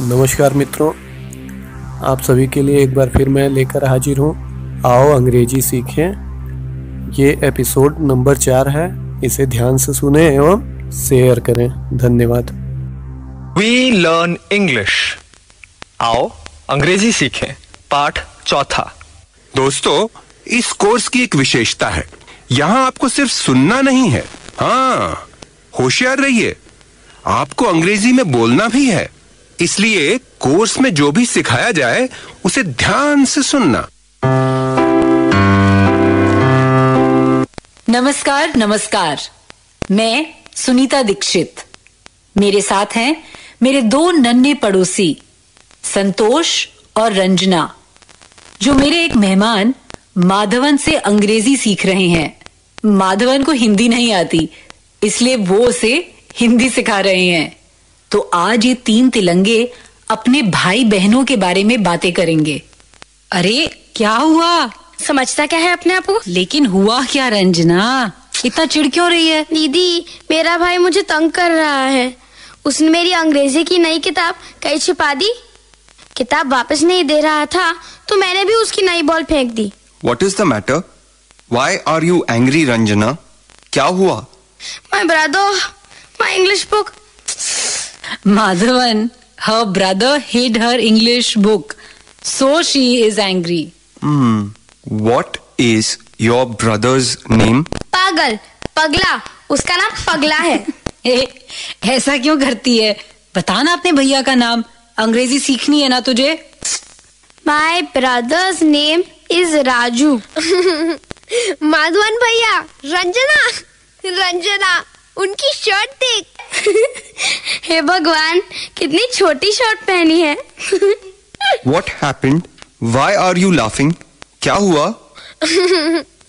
नमस्कार मित्रों, आप सभी के लिए एक बार फिर मैं लेकर हाजिर हूँ। आओ अंग्रेजी सीखें। ये एपिसोड नंबर 4 है। इसे ध्यान से सुने एवं शेयर करें। धन्यवाद। We learn English। आओ अंग्रेजी सीखें। पाठ 4। दोस्तों, इस कोर्स की एक विशेषता है, यहाँ आपको सिर्फ सुनना नहीं है, हाँ, होशियार रहिए, आपको अंग्रेजी में बोलना भी है। इसलिए कोर्स में जो भी सिखाया जाए उसे ध्यान से सुनना। नमस्कार नमस्कार, मैं सुनीता दीक्षित। मेरे साथ हैं मेरे 2 नन्हे पड़ोसी संतोष और रंजना, जो मेरे एक मेहमान माधवन से अंग्रेजी सीख रहे हैं। माधवन को हिंदी नहीं आती, इसलिए वो उसे हिंदी सिखा रहे हैं। तो आज ये 3 तिलंगे अपने भाई बहनों के बारे में बातें करेंगे। अरे क्या हुआ? समझता क्या है अपने आप को? लेकिन हुआ क्या रंजना? इतना चिढ़ क्यों रही है? दीदी, मेरा भाई मुझे तंग कर रहा है। उसने मेरी अंग्रेजी की नई किताब कहीं छिपा दी। किताब वापस नहीं दे रहा था तो मैंने भी उसकी नई बॉल फेंक दी। What is the matter? Why are you angry, Ranjana? क्या हुआ? My brother, my English book. Madhavan, her brother hid her English book, so she is angry. What is your brother's name? पागल, पगला, उसका नाम पगला है। ऐसा क्यों करती है? बता ना अपने भैया का नाम, अंग्रेजी सीखनी है ना तुझे। My brother's name is Raju. Madhavan भैया, रंजना, उनकी शर्ट देख। हे भगवान, कितनी छोटी शर्ट पहनी है। What happened? Why are you laughing? क्या हुआ?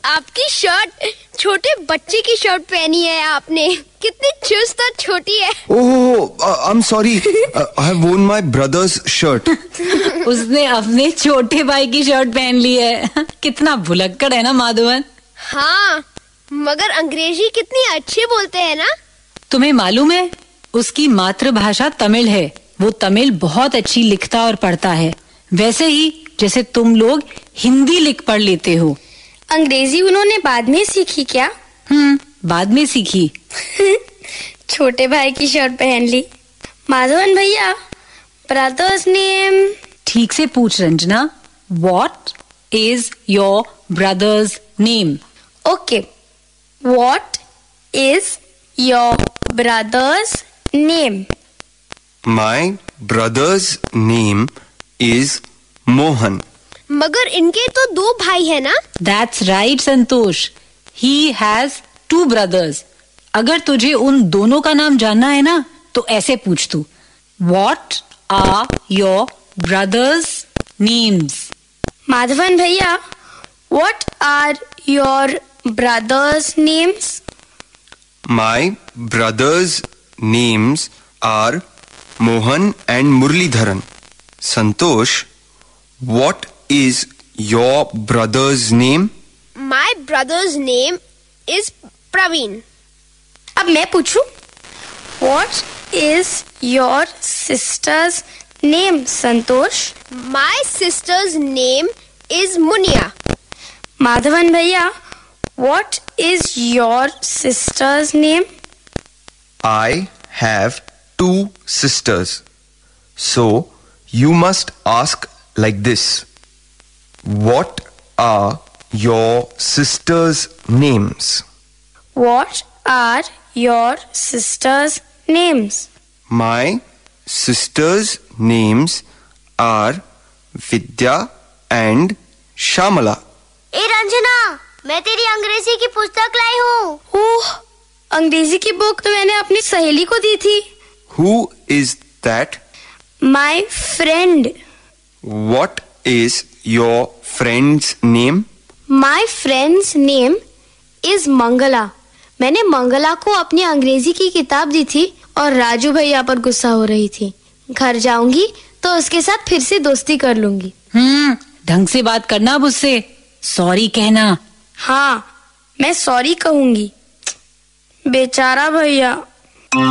आपकी शर्ट छोटे बच्चे की शर्ट पहनी है आपने। कितनी चुस्त और छोटी है। Oh, I'm sorry. I have worn my brother's shirt. उसने अपने छोटे भाई की शर्ट पहन ली है। कितना भुलक्कड़ है ना माधवन। हाँ, मगर अंग्रेजी कितनी अच्छी बोलते हैं ना। तुम्हें मालूम है, उसकी मातृभाषा तमिल है। वो तमिल बहुत अच्छी लिखता और पढ़ता है, वैसे ही जैसे तुम लोग हिंदी लिख पढ़ लेते हो। अंग्रेजी उन्होंने बाद में सीखी क्या? बाद में सीखी। छोटे भाई की शर्ट पहन ली। माधवन भैया, ब्रदर्स नेम? ठीक से पूछ Ranjana. What is your brother's name? Okay. What is your brother's name? My brother's name is Mohan. मगर इनके तो 2 भाई है ना। That's right Santosh. He has 2 brothers। अगर तुझे उन दोनों का नाम जानना है ना, तो ऐसे पूछ तू। What are your brothers' names? Madhavan भैया, what are your brothers' names? My brothers' names are Mohan and Muralidharan. Santosh, what is your brother's name? My brother's name is Praveen. अब मैं पूछूं? What is your sister's name, Santosh? My sister's name is Munia. Madhavan भैया, what is your sister's name? I have 2 sisters. So, you must ask like this. What are your sisters' names? What are your sister's names? My sisters' names are Vidya and Shamala. ए रंजना, मैं तेरी अंग्रेजी की पुस्तक लाई हूँ। ओह, अंग्रेजी की book तो मैंने अपनी सहेली को दी थी। Who is that? My friend. What is your friend's name? My friend's name is Mangla. मैंने मंगला को अपनी अंग्रेजी की किताब दी थी और राजू भैया पर गुस्सा हो रही थी। घर जाऊंगी तो उसके साथ फिर से दोस्ती कर लूंगी। ढंग से बात करना अब उससे। सॉरी कहना। हाँ, मैं सॉरी कहूंगी। बेचारा भैया। आज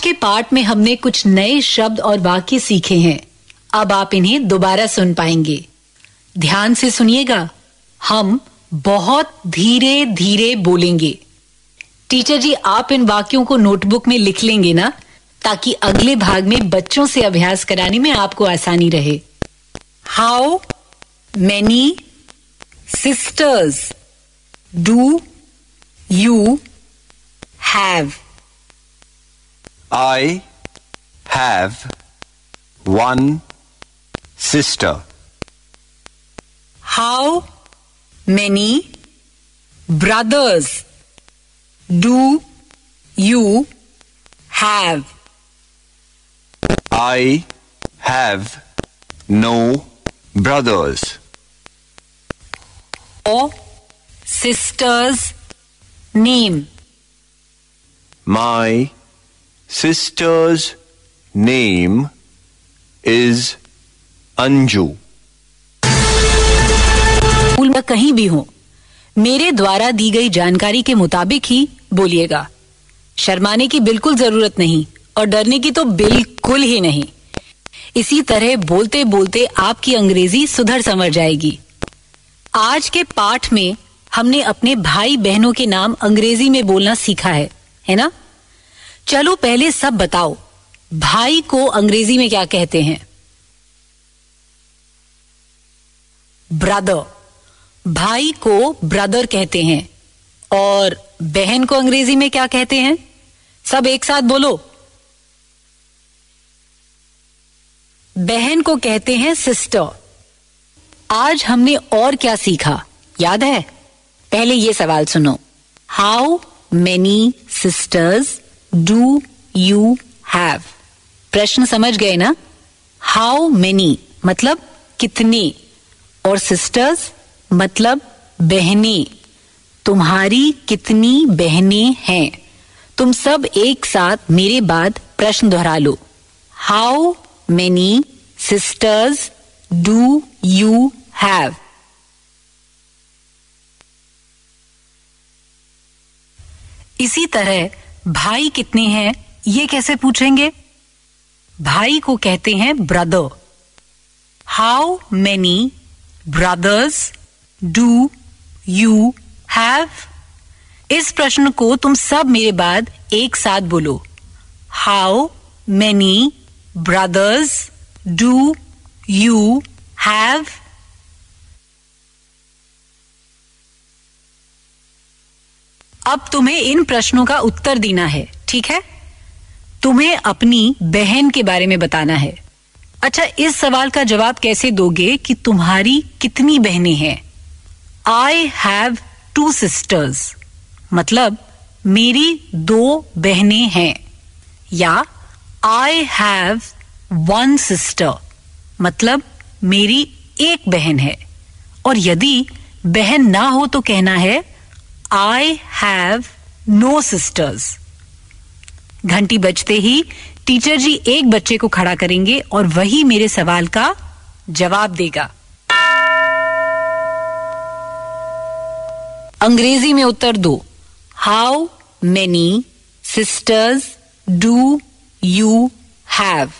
के पाठ में हमने कुछ नए शब्द और वाक्य सीखे हैं। अब आप इन्हें दोबारा सुन पाएंगे। ध्यान से सुनिएगा। हम बहुत धीरे धीरे बोलेंगे। टीचर जी, आप इन वाक्यों को नोटबुक में लिख लेंगे ना, ताकि अगले भाग में बच्चों से अभ्यास कराने में आपको आसानी रहे। How many sisters do you have? I have one sister. How many brothers do you have? I have no brothers. Or sister's name? My sister's name is Anju. School में कहीं भी हो, मेरे द्वारा दी गई जानकारी के मुताबिक ही बोलिएगा। शर्माने की बिल्कुल जरूरत नहीं और डरने की तो बिल्कुल ही नहीं। इसी तरह बोलते बोलते आपकी अंग्रेजी सुधर संवर जाएगी। आज के पाठ में हमने अपने भाई बहनों के नाम अंग्रेजी में बोलना सीखा है ना? चलो पहले सब बताओ, भाई को अंग्रेजी में क्या कहते हैं? ब्रदर। भाई को ब्रदर कहते हैं। और बहन को अंग्रेजी में क्या कहते हैं? सब एक साथ बोलो। बहन को कहते हैं सिस्टर। आज हमने और क्या सीखा, याद है? पहले ये सवाल सुनो। How many sisters do you have? प्रश्न समझ गए ना? हाउ मेनी मतलब कितने, और सिस्टर्स मतलब बहनें। तुम्हारी कितनी बहनें हैं? तुम सब एक साथ मेरे बाद प्रश्न दोहरा लो। How many sisters do you have? इसी तरह भाई कितने हैं ये कैसे पूछेंगे? भाई को कहते हैं brother. How many brothers do you have? इस प्रश्न को तुम सब मेरे बाद एक साथ बोलो। How many brothers do you have? अब तुम्हें इन प्रश्नों का उत्तर देना है, ठीक है? तुम्हें अपनी बहन के बारे में बताना है। अच्छा, इस सवाल का जवाब कैसे दोगे कि तुम्हारी कितनी बहनें हैं? आई हैव 2 sisters मतलब मेरी 2 बहनें हैं। या आई हैव 1 sister मतलब मेरी 1 बहन है। और यदि बहन ना हो तो कहना है I have no sisters। घंटी बजते ही टीचर जी एक बच्चे को खड़ा करेंगे और वही मेरे सवाल का जवाब देगा। अंग्रेजी में उत्तर दो। How many sisters do you have?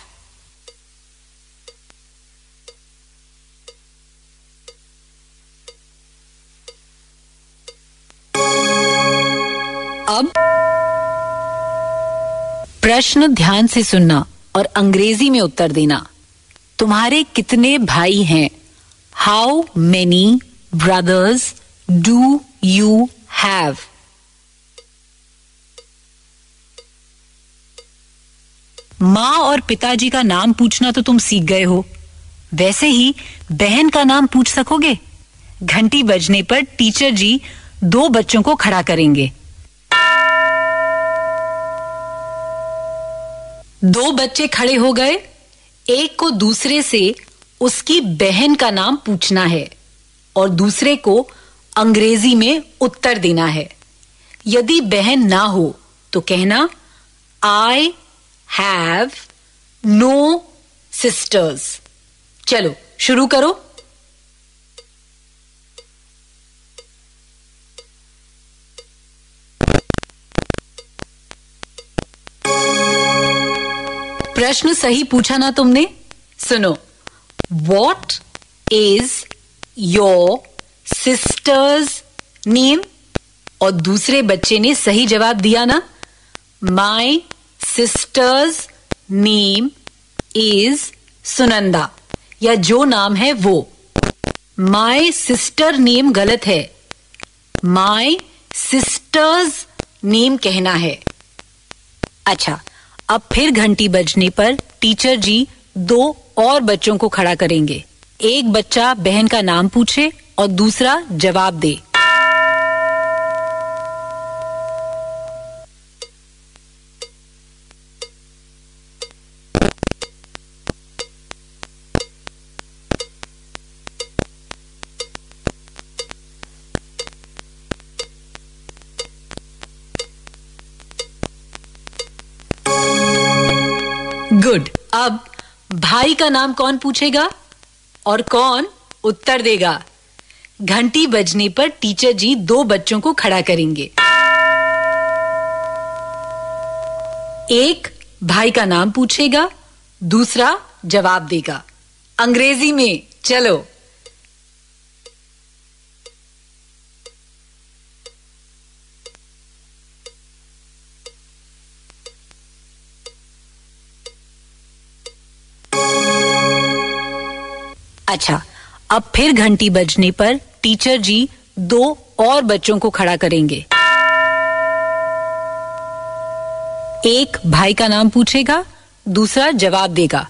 अब प्रश्न ध्यान से सुनना और अंग्रेजी में उत्तर देना। तुम्हारे कितने भाई हैं? How many brothers do you have? माँ और पिताजी का नाम पूछना तो तुम सीख गए हो, वैसे ही बहन का नाम पूछ सकोगे? घंटी बजने पर टीचर जी 2 बच्चों को खड़ा करेंगे। 2 बच्चे खड़े हो गए। एक को दूसरे से उसकी बहन का नाम पूछना है और दूसरे को अंग्रेजी में उत्तर देना है। यदि बहन ना हो तो कहना आई हैव नो सिस्टर्स। चलो शुरू करो। प्रश्न सही पूछा ना तुमने? सुनो, What is your sister's name? और दूसरे बच्चे ने सही जवाब दिया ना, My sister's name is Sunanda, या जो नाम है वो। My sister name गलत है, My sister's name कहना है। अच्छा, अब फिर घंटी बजने पर टीचर जी 2 और बच्चों को खड़ा करेंगे। एक बच्चा बहन का नाम पूछे और दूसरा जवाब दे। गुड। अब भाई का नाम कौन पूछेगा और कौन उत्तर देगा? घंटी बजने पर टीचर जी 2 बच्चों को खड़ा करेंगे। एक भाई का नाम पूछेगा, दूसरा जवाब देगा अंग्रेजी में। चलो। अच्छा, अब फिर घंटी बजने पर टीचर जी 2 और बच्चों को खड़ा करेंगे। एक भाई का नाम पूछेगा, दूसरा जवाब देगा।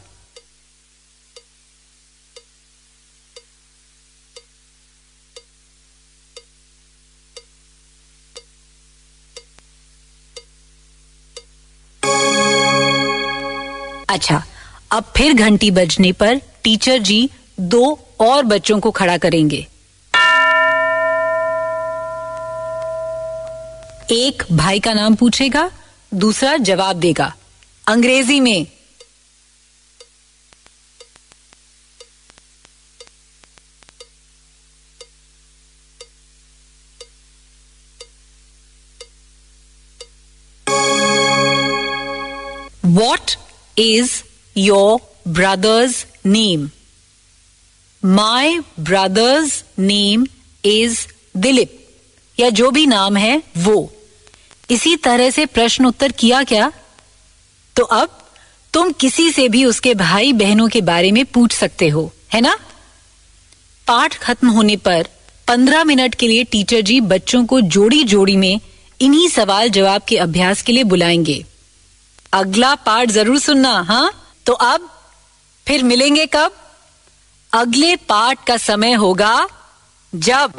अच्छा, अब फिर घंटी बजने पर टीचर जी 2 और बच्चों को खड़ा करेंगे। एक भाई का नाम पूछेगा, दूसरा जवाब देगा अंग्रेजी में। What is your brother's name? My brother's name is Dilip, या जो भी नाम है वो। इसी तरह से प्रश्न उत्तर किया क्या? तो अब तुम किसी से भी उसके भाई बहनों के बारे में पूछ सकते हो, है ना? पाठ खत्म होने पर 15 मिनट के लिए टीचर जी बच्चों को जोड़ी जोड़ी में इन्हीं सवाल जवाब के अभ्यास के लिए बुलाएंगे। अगला पाठ जरूर सुनना। हाँ, तो अब फिर मिलेंगे कब? अगले पाठ का समय होगा जब